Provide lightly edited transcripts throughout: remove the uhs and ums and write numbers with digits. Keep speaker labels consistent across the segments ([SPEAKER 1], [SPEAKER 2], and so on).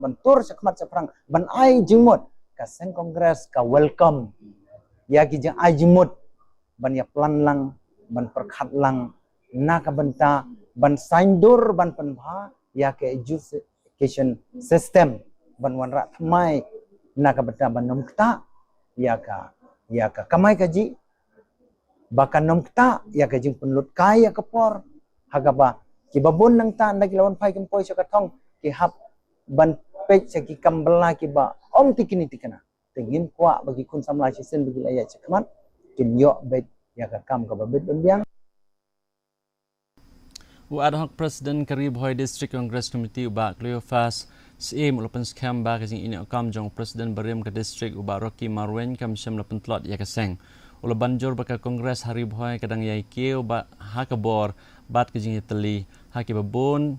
[SPEAKER 1] bentur sekmat seperang ban ai jimut ka sen kongres ka welcome ya ki jeng ai jimut ban ya plan lang ban perkhat lang na ka benta ban saindur ban penbha ya ke education system ban wanra thamai na ka benta ban nomkta ya ka kamai kaji bahkan nomkta ya ka jing penlut kai ya kapor hagaba ki babon nang ta na kilawan pai kem poi sakatong ki hap ban pek saki kambela ki ba om tikini tikana tengin kwa bagi kun samla sisen bagi ayat cekmat kin yo bet ya ka kam ka babet benbiang
[SPEAKER 2] Ad hoc President Karib Hoi District Congress Committee uba Cleophas SIM ulapan skam ba kasing ini akam jong President Barim ke district uba Rocky Marwen kam syam lapan tlot ya kaseng ula banjur baka Kongres Harib Hoi kadang yai keu ba hakabor bat kajing itali haki babon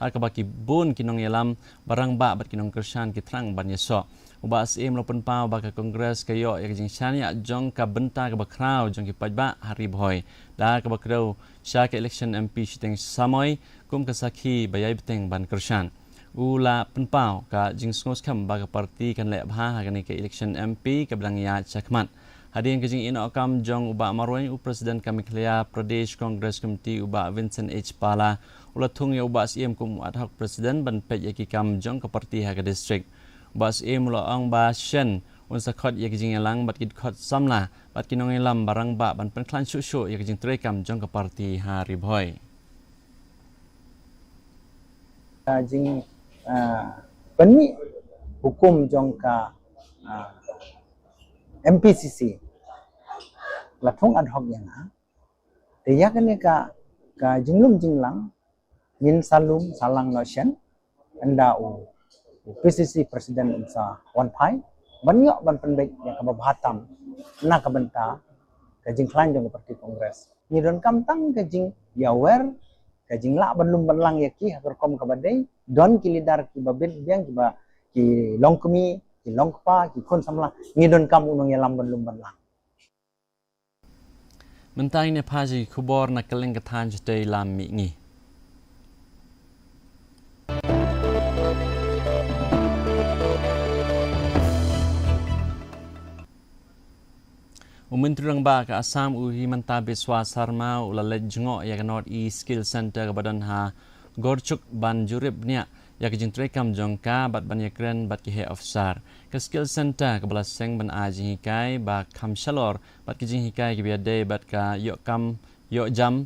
[SPEAKER 2] haka baki bun kinong yalam barang ba bat kinong kersan kitrang ban yeso uba SIM lapan pau baka Kongres kayo ya kajing syania jong ka benta ka bakrau jong ki pajba Harib Hoi da ka bakrau sya ke election MP shiteng samoy kum kasaki bayai beteng ban kershan ula penpau ka jing ngos kam baga parti kan le bha hagani ke election MP ka blang ya chakmat hadin ke jing ino kam jong uba marwen u president kamiklia Pradesh Congress Committee uba Vincent H Pala ula thung ya uba SIM kum ad hoc president ban pej yaki kam jong ka parti haga district uba SIM ula ong ba shen unsa khot ya kijing elang bat kid khot samla bat kinong elam barang ba ban pen klan shu ya kijing trekam jong ka parti Harib Hoi
[SPEAKER 1] jing peni hukum jong ka MPCC lathong ad hoc yang te ya kan ka jinglum jinglang min salum salang no shen anda PCC president unsa wan pai banyak ban pendek yang ke Batam na ka benta ka jing klan jong parti kongres ni don kam tang ka jing yawer ka jing la ban lum ban lang yaki hakor kom ka badai don kilidar ki babet biang ki ba ki longkmi ki longpa ki kon samla ni don kam unong yalam ban lum ban lang
[SPEAKER 2] mentang ne phaji khubor na kaleng ka than jte lam mi ngi Menteri Rang Ba ke Assam Himanta Biswa Sarma ulalet jengok ya ke North East Skill Center ke badan ha Gorchuk ban jurib nia ya ke jeng trekam jongka bat ban yakren bat ke he ofsar ke Skill Center ke balas seng ban aji hikai ba kam shalor bat ke jeng hikai ke biade bat ka yok kam yok jam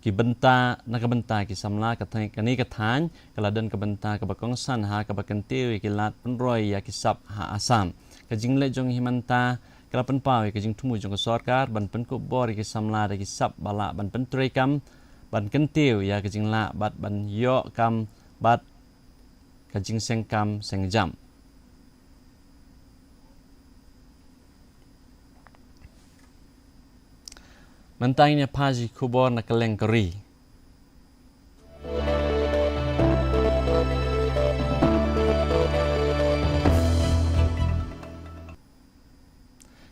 [SPEAKER 2] ki benta na ka benta ki samla ka thai kani ka than kaladan ka benta ka bakongsan ha ka bakentiu ki lat penroy ya ki sap ha Assam ke jeng le jong Himanta kalapan pau ke jing tumu jong sarkar ban pen ko bor ke samla de ki sap bala ban pen trekam ban kentiu ya ke jing la bat ban yo kam bat ke jing sengkam sengjam mentangnya paji kubor na keleng keri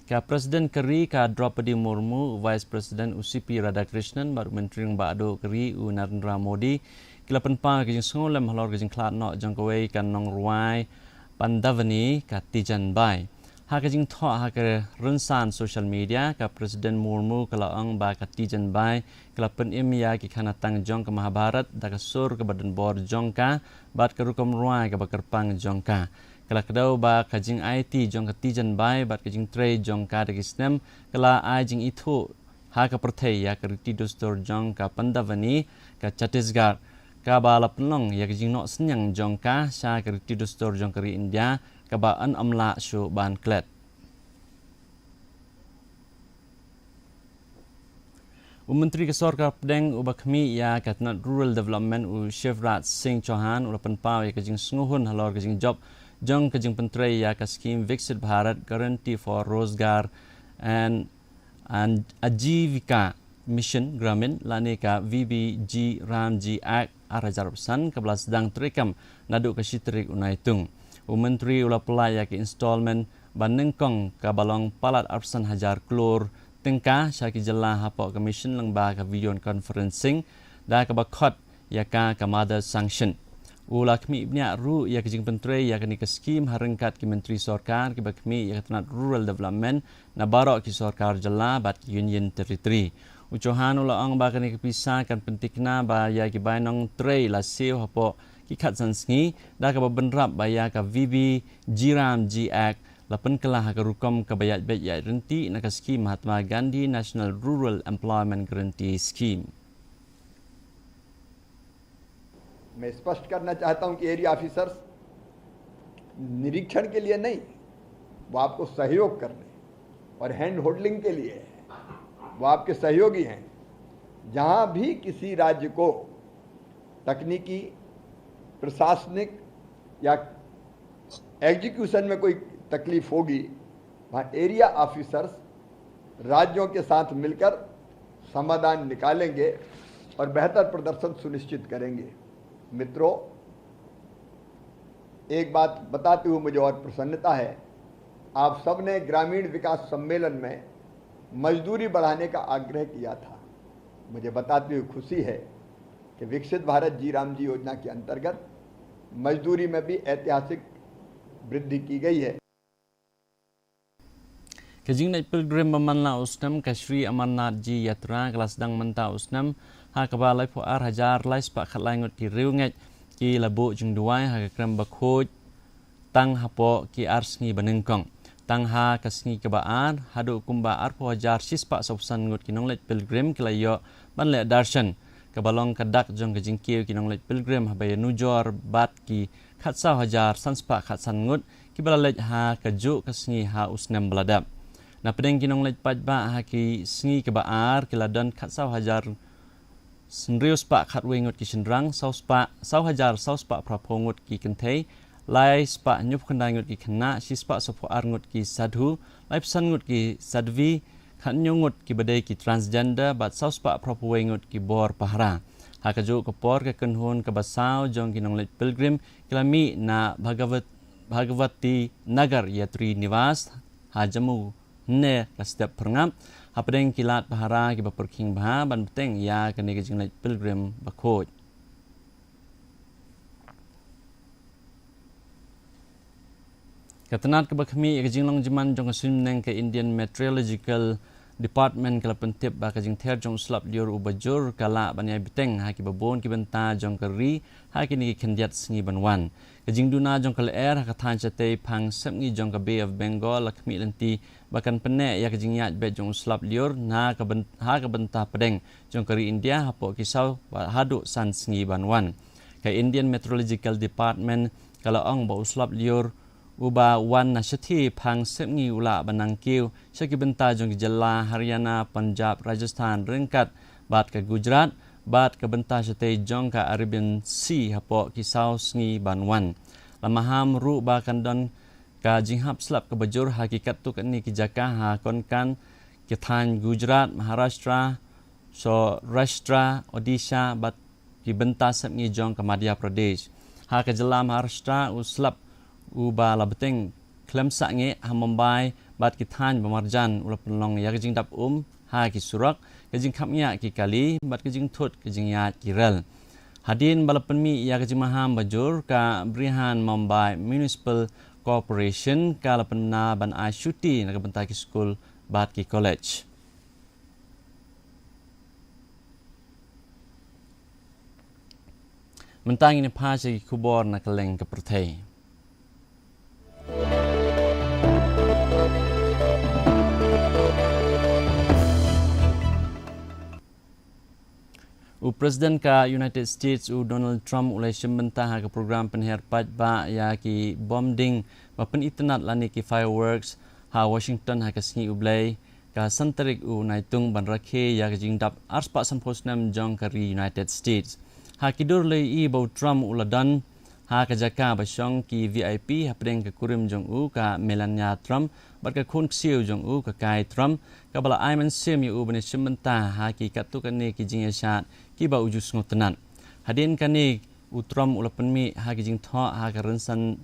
[SPEAKER 2] Ka Presiden Keri ka Draupadi Murmu, Vice President UCP Radhakrishnan, baru Menteri Bado Keri u Narendra Modi, kilapan pa ke jing sngolem halor ke jing klat no jang kawai kan nong ruai Pandavani ka Tijan Bai. Ha ke jing tho ha ke rensan social media ka Presiden Murmu kala ang ba ka Tijan Bai, kilapan imya ki kana tang jong ka Mahabharat da ka sur ke badan bor jong ka, bat ka rukom ruai ka bakarpang jong ka. Kala kedau ba kajing IT jong ka Tijan Bai bat kajing tre jong ka degisnem kala ajing itu ha ka perthai ya ka riti dostor jong ka Pandavani ka Chhattisgarh ka ba la penlong ya kajing no senyang jong ka sha ka riti dostor jong ka ri India ka ba an amla shu ban klet Menteri Kesorkar Pedeng Ubakmi ya Katnat Rural Development u Shivraj Singh Chauhan ulapan pau ya kajing sunguhun halor kajing job jong kajing pentrei ya ka scheme Viksit Bharat Guarantee for Rozgar and Ajivika Mission Gramin lani ka VBG Ramji Act Arajarapsan ka belas sedang terekam nadu ka shitrik unaitung menteri ula pelai ya ki installment banengkong ka balong palat arsan hajar klor tengka syaki jelah hapok commission lang ba ka video conferencing da ka bakot ya ka mother sanction Ula kami ibnya ru ya kejing penteri ya kini ke skim harengkat ki menteri sorkar ki bakmi ya ketenat rural development na barok ki sorkar jela bat union territory. Ucohan ula ang ba kini kepisah kan pentikna ba ya ki bainong trei la siu hapo ki khat sansngi da ka benrap ba ya ka VB Jiram G Act la penkelah ka rukom ka bayat bet ya renti na ka skim Mahatma Gandhi National Rural Employment Guarantee Scheme.
[SPEAKER 3] मैं स्पष्ट करना चाहता हूं कि area officers निरीक्षण के लिए नहीं, वो आपको सहयोग करने और हैंड होल्डिंग के लिए है, वो आपके सहयोगी हैं। जहां भी किसी राज्य को तकनीकी, प्रशासनिक या एग्जीक्यूशन में कोई तकलीफ होगी, वहां एरिया ऑफिसर्स राज्यों के साथ मिलकर समाधान निकालेंगे और बेहतर प्रदर्शन सुनिश्चित करेंगे। मित्रों, एक बात बताते हुए मुझे और प्रसन्नता है, आप सबने ग्रामीण विकास सम्मेलन में मजदूरी बढ़ाने का आग्रह किया था। मुझे बताते हुए खुशी है कि विकसित भारत जी राम जी योजना के अंतर्गत मजदूरी में भी ऐतिहासिक वृद्धि की गई है।
[SPEAKER 2] Kejing naik pilgrim memanla usnam ke Sri Amarnath Ji Yatra kelas dang menta usnam ha kabalai po ar hajar lai spak khatlai ngot ki riunget ki labu jung duai ha kram bakhoj tang hapo ki ar sngi banengkong tang ha kasngi ke baar hadu kumba ar po hajar sispak sopsan ngot ki nonglet pilgrim kilayo banle darshan kabalong kadak jong kejing kiu ki nonglet pilgrim ha bay nujor bat ki khatsa hajar sanspak khatsan ngot ki balalej ha kaju kasngi ha usnam baladap. Na pedeng kinong lej pajba haki sngi ke baar kiladan khat saw hajar senrius pak khat wengot ki sendrang saw hajar saw spak prapongot ki kentei lai spak nyup kendangot ki kena sispak sopo arngot ki sadhu lai pesan ngot ki sadvi khat nyongot ki badai ki transgender bat saw spak prapowengot ki bor pahara hakajo kopor ke kenhun ke basau jong kinong lej pilgrim kilami na Bhagavati Nagar Yatri Niwas hajamu ne setiap perngap hapedeng kilat pahara ki baperking bah ban beteng ya kene kejing lej pilgrim bakhoj. Katenat ke bakhmi kejing long jeman jong asim neng ke Indian Meteorological Department kala pentip ba kejing ther jong slap liur ubajur kala banyai beteng ha ki babon ki benta jong keri ha ki ni kendiat sngi banwan. Kejing duna jong kala air ha kathan chate phang semngi jong ka Bay of Bengal lakmi lenti bahkan penek ya kejing yat bet jong slap liur na ha ka benta pedeng jong keri India hapo kisau haduk san sngi banwan. Ka Indian Meteorological Department kala ong ba slap liur uba wan na syati phang semngi ula banang kiu syaki benta jong Jala, Haryana, Punjab, Rajasthan ringkat bat ke Gujarat bat ke benta syate jong ka Arabian Sea hapo kisau sngi banwan. Lamaham ru ba kandon ka jinghap slap ke bajur hakikat tu kan ni ki jaka ha konkan ke than Gujarat, Maharashtra, Saurashtra, Odisha bat ki benta semngi jong ke Madhya Pradesh. Ha ke Jala Maharashtra uslap uba la beteng klemsa nge ha Mumbai bat ki than Bamarjan ula penlong ya kejing dap ha ki Surak kejing khapnya ki Kali bat kejing thut kejing ya ki Rel. Hadin balapenmi ya kejing maham bajur ka Brihan Mumbai Municipal Corporation ka lapenna ban Ashuti na bentai ki school bat ki college. Mentang ini pa ki kubor na kaleng ke perthai. Presiden ka United States Donald Trump ulai syembentah ke program penher pajba ya ki bombing bapen internet lani ki fireworks ha Washington ha kasngi ublai ka santarik naitung ban rakhe ya ki jingdap arspa samposnam jong kari United States ha kidur lei i bau Trump uladan ha ka jaka basyong ki VIP ha pedeng ke kurim jong ka Melania Trump bat ka khun ksiu jong ka kai Trump ka bala ai man sim yu bani syembentah ha ki katu kan ni ki jing yasat ki ba ujus ngotenan hadin kani Trump ulapenmi ha ki jing tho ha ka rensan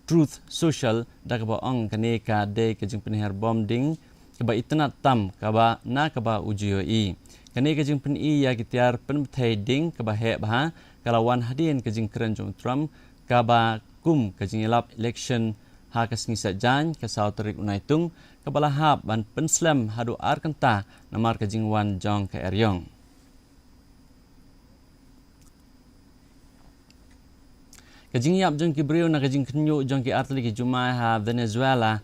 [SPEAKER 2] Truth Social da ka ba ong kani ka de ke jing penher bombing ka ba internet tam ka ba na ka ba ujioi Kani ka jing pen I ya kitiar pen thai ding ka ba he ba kalawan hadin ka jing keren jong Trump ka ba kum ka jing elap election ha ka singi sa jan ka South Tarik unai tung ka bala hab ban pen slam hadu ar kanta namar ka jing wan jong ka eryong. Kajing yap jong ki brio na kajing kenyu jong ki artli ki jumai ha Venezuela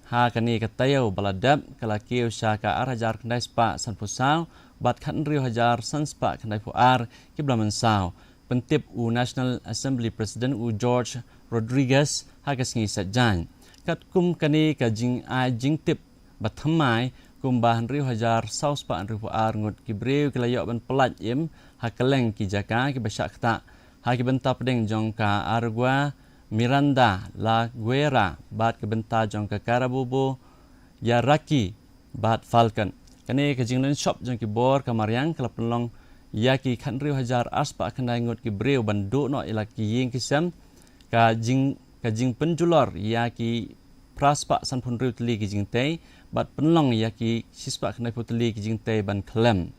[SPEAKER 2] ha kani katayo baladap kalakiu sya ka arajar kendai spa san pusau bat khan rio hajar san spa kendai puar ki blaman sao pentip u National Assembly President u George Rodriguez ha kasingi satjan kat kum kani kajing ai jing tip bathamai kum bahan rio hajar sau spa rio puar ngut ki brio kalayo ban pelat im ha kaleng ki jaka ki basyak ta Haki benta pedeng jong ka Argua Miranda La Guera bat ke benta jong ka Carabobo Yaraki bat Falcon. Kani ke jinglen shop jong ki bor kamariang kala pelong yaki khan riu hajar aspa kandai ngot ki breu bandu no ilaki ying kisam ka jing penjulor yaki praspa san pun riu teli ki jing tei bat penlong yaki sispa kandai puteli ki jing tei ban klem.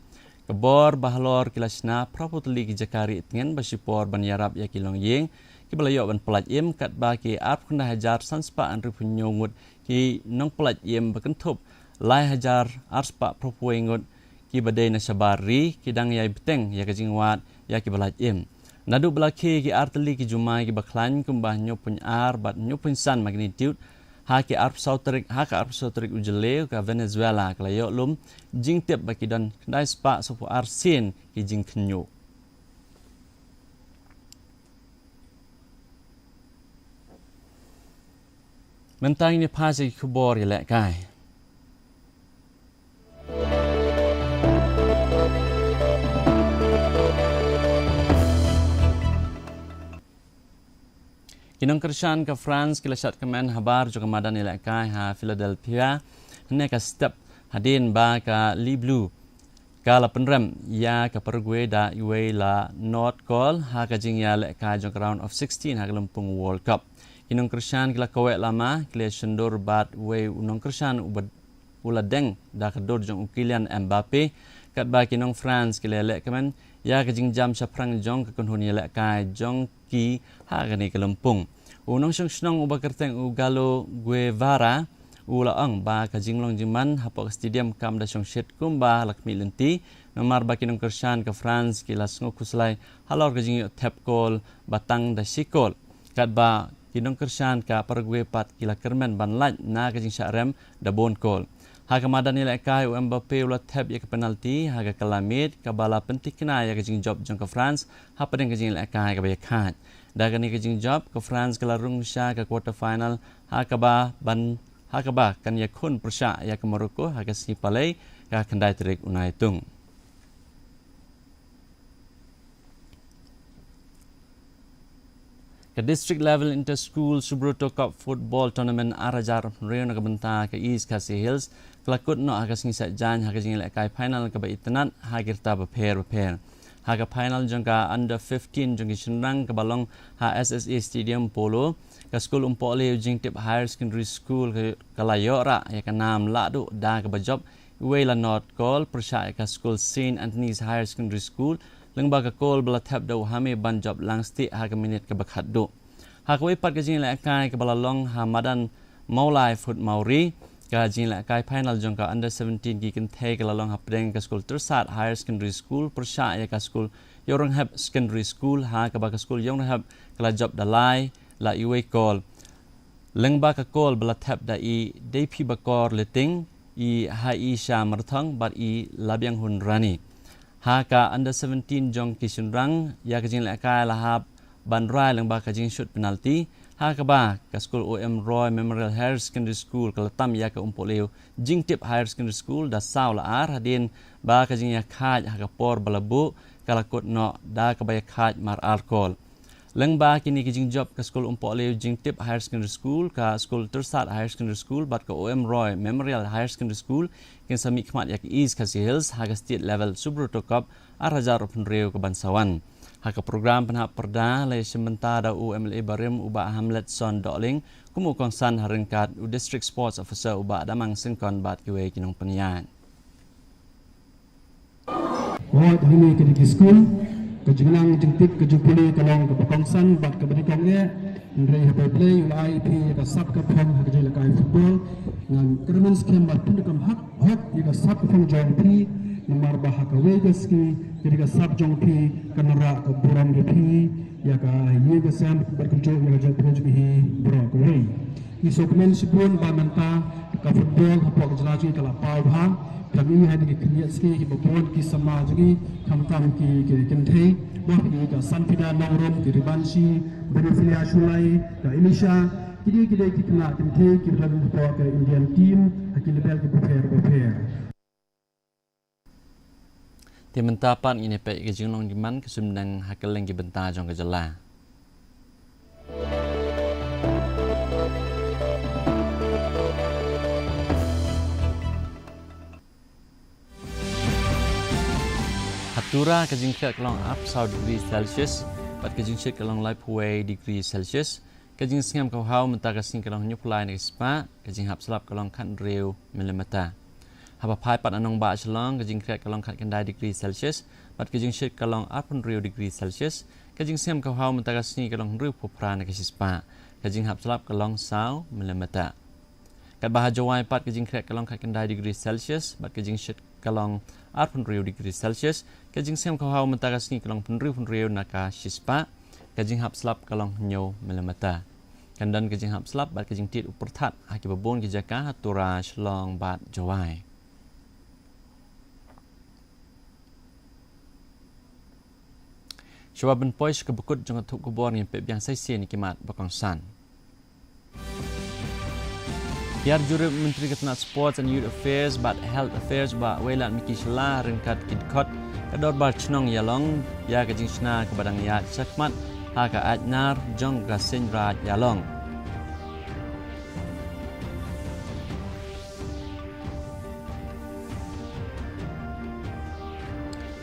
[SPEAKER 2] Kebor bahalor kilasna praputli ki jakari itngen basipor ban yarab ya kilong yeng ki balayo ban pelat im kat ba ki ap kena hajar sanspa an rupunyogut ki nong pelat im bakentup lai hajar arspa propuengut ki badai na sabari ki dang yai beteng ya kajingwat ya ki balat im nadu belaki ki artli ki jumai ki baklan kumbah nyopun ar bat nyopun san magnitude Haki arp sauterik ujele ka Venezuela kalayo lum jing tip baki dan kendai spa sopo arsin ki jing kenyu. Mentang ini pasi kubor yelek kai. Kinong Krishan ka France kilasat kemen habar juga madan ilakai ha Philadelphia hene ka step hadin ba ka Liblu kala penrem ya ka Paraguay da iwe la North Call ha ka jing ya lekai jong round of 16 ha Lumpung World Cup. Kinong Krishan kila kawek lama kila shendur bat we unong Krishan uladeng da ka dor jong Kylian Mbappe kat ba kinong France kila lek kemen ya ka jing jam saprang jong ka kunhun ya lekai jong ki ha gani ke Lumpung. Unong syong uba kerteng Galo Guevara ulaang ba ka jinglong jiman hapok stadium kam da syong shit kumba lakmi lenti nomar ba kinong Krishan ka France kilas ngo kuslai halor ka jing tap call batang da sikol kat ba kinong Krishan ka Paraguay pat kila kermen ban laj na ka jing syarem da bon call. Haga madan nilai kai Mbappe ulat tap ya ke penalti haga kalamit kabala pentik kena ya ke jing job jong ke France hapa deng ke jing nilai kai ka bayak khat daga ni ke jing job ke France kelarung sya ke quarter final hakaba kan ya kun persya ya ke Morocco haga si palai ka kendai terik unai tung. Ke district level inter-school Subroto Cup football tournament arajar reon ke benta ke East Khasi Hills kelakut no haga singisat jan haga jingilai kai final ke ba itenat hagirta beper haga final jangka under 15 jangki senrang ke balong HSSA Stadium Polo ke school umpole jing tip higher secondary school ke kalayo ra ya ke nam ladu da ke bajob Wela North Call persya ke school St Anthony's Higher Secondary School lengba ka kol bala tap dau hame ban job langsti ha ka minit ke bakhat do ha ko ipat ka jing la kai ke bala long ha madan maulai foot mauri ka jing la kai final jong ka under 17 ki ken thai ka long ha preng ka school Tursat Higher Secondary School persya ya ka school Yoronghab Secondary School ha ka ba ka school Yoronghab kala job dalai la iwe call lengba ka kol bala tap da I dp bakor leting I hai sha marthang bat I labyang hun rani Haka under 17 jong kisunrang ya kajing lekai lahap banrai lengba kajing shoot penalti haka ba ka school OM Roy Memorial Higher Secondary School kalatam ya ka umpoleu jing tip Higher Secondary School da saw la ar hadin ba kajing ya khaj haka por balabu kalakut no da ka ba ya khaj mar alcohol lengba kini kajing job ka school umpoleu jing tip Higher Secondary School ka school Tursat Higher Secondary School bat ka OM Roy Memorial Higher Secondary School kin sami khmat yak East Khasi Hills haga state level Subroto Cup arajar upun reu ke bansawan haga program penhap perda lai sementara da UMLA Barim uba Hamlet Son Doling kumu kongsan harengkat u District Sports Officer uba damang singkon bat kiwe kinong penian
[SPEAKER 4] oh ini ke school ke jenang jengtik ke jupuli ke long ke pekongsan bat ke bedikongnya ndrei hape play ulai pi ke sab ke phom ke jela kai football ngan kermen skem bat pun kam hak hak ke sab ke phom jong pi nomor bah ke wegas ki jadi ke sab jong pi ke nara ke buram de pi ya ka ye ke sam berkunjung ya jong projek hi bro ko wei ni sokmen sipun ba manta ka football hapok jelaji kala pau bha kami hari ke kenya ski ki bopon ki samaj ki kamtam ki kente boh ki ka sanfida nangrom ki ribansi benefilia sulai ka ilisha kidi ki kena kente ki lagu ko ke indian team ki lebel ki prepare
[SPEAKER 2] Tim mentapan ini pe ke jinglong diman ke sumdang hakeleng ki benta jong ke jela. Hatura ke jingkhat kelong up south degree Celsius, bat ke jingkhat kelong live way degree Celsius, ke jing singam kau hau mentaka sing kelong nyuplai ne spa, ke jing hap selap kelong kan rew milimeter. Haba pai pat anong ba chlong ke jing khat kelong khat kendai degree Celsius, bat ke jing shit kelong up rew degree Celsius, ke jing singam kau hau mentaka sing kelong rew popra ne ke spa, ke jing hap selap kelong saw milimeter. Kat bahas jawai pat ke jing khat kelong khat kendai degree Celsius, bat ke jing shit kelong up rew degree Celsius, ke jing singam kau hau mentaka sing kelong rew naka spa, ke jing hap selap kelong nyo milimeter. Kandan ke jing hap selap bat ke jing tit upertat haki babon ke jaka hatura shlong bat jawai. Syawabin pois ke bekut jangan tuk kubor yang pep yang saya ni kimat bakang san. Biar juruk Menteri Ketenaga Sports and Youth Affairs bat Health Affairs bat welat miki shla ringkat kidkot kador bar chnong yalong ya ke jing shna ke badang ya chakmat ha ka ajnar jong gasen raj yalong.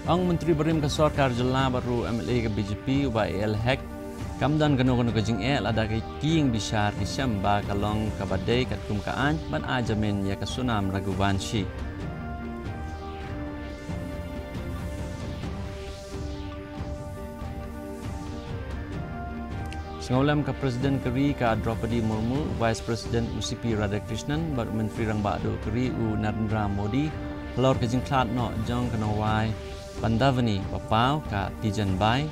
[SPEAKER 2] Ang Menteri Berim ke Sorkar Jela baru MLA ke BJP ubah AL Hack kamdan kano ke jing ada ke king bishar ke syamba kalong ke badai kat kumkaan ban ajamin ya ke sunam Raghuvanshi. Sengolam ke Presiden Keri ke Draupadi Murmu, Vice President UCP Radhakrishnan, baru Menteri Rang Bado Keri U Narendra Modi, lor ke jing klat no jong kano wai Pandavani Papau ka Tijan Bai.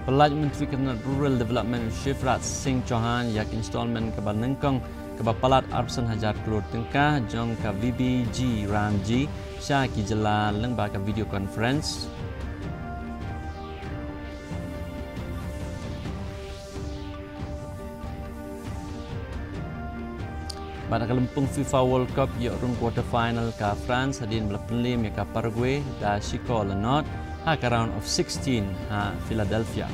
[SPEAKER 2] Pelaj Menteri Ketenaga Rural Development Shivrat Singh Chauhan yak installment ke Banengkong ke Bapalat Arsan Hajar Klur Tengkah jong ke VBG Ramji Syah ki jela leng ba ke video conference. Pada kelempung FIFA World Cup ya rung quarter final ke France hadin belapun ya ke Paraguay da Chico Lenot ha ke round of 16 ha Philadelphia.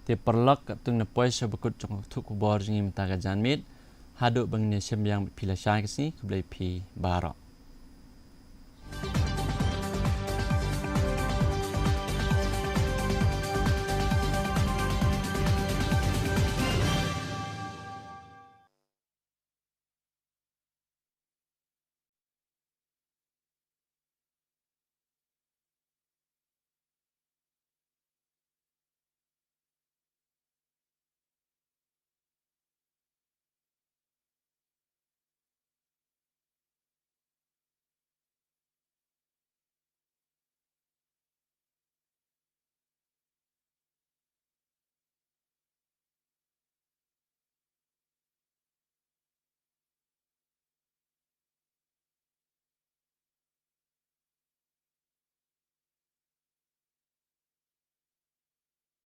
[SPEAKER 2] Te perlak tung na pois bekut jong tuk bor jing mta ga janmit haduk bang ne sembyang pila syai kesni keblai pi barok.